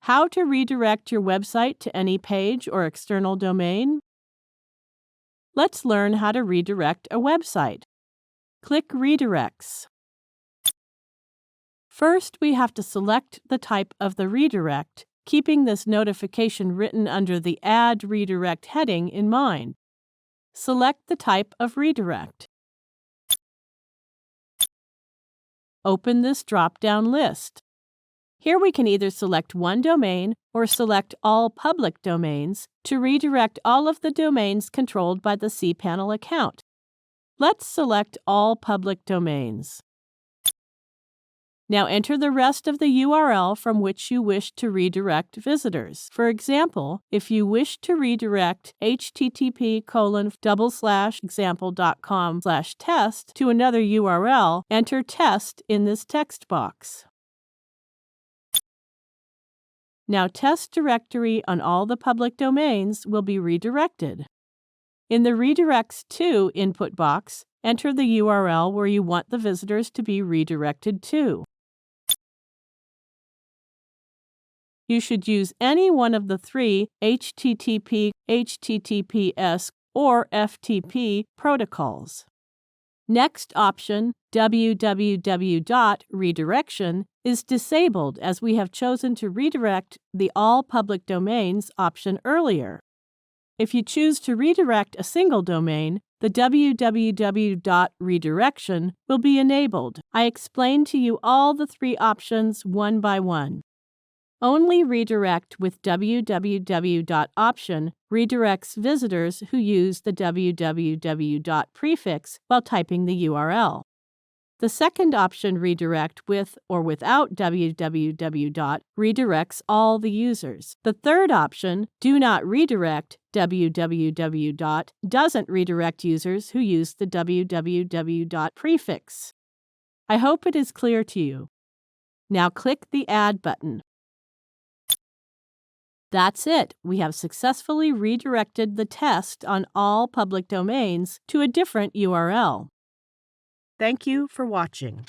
How to redirect your website to any page or external domain? Let's learn how to redirect a website. Click Redirects. First, we have to select the type of the redirect, keeping this notification written under the Add Redirect heading in mind. Select the type of redirect. Open this drop-down list. Here we can either select one domain or select all public domains to redirect all of the domains controlled by the cPanel account. Let's select all public domains. Now enter the rest of the URL from which you wish to redirect visitors. For example, if you wish to redirect http://example.com/test to another URL, enter test in this text box. Now test directory on all the public domains will be redirected. In the Redirects to input box, enter the URL where you want the visitors to be redirected to. You should use any one of the three HTTP, HTTPS, or FTP protocols. Next option, www.redirection, is disabled as we have chosen to redirect the All Public Domains option earlier. If you choose to redirect a single domain, the www.redirection will be enabled. I explained to you all the three options one by one. Only redirect with www.option redirects visitors who use the www. Prefix while typing the URL. The second option, redirect with or without www. Redirects all the users. The third option, do not redirect www. Doesn't redirect users who use the www. Prefix. I hope it is clear to you. Now click the Add button. That's it. We have successfully redirected the test on all public domains to a different URL. Thank you for watching.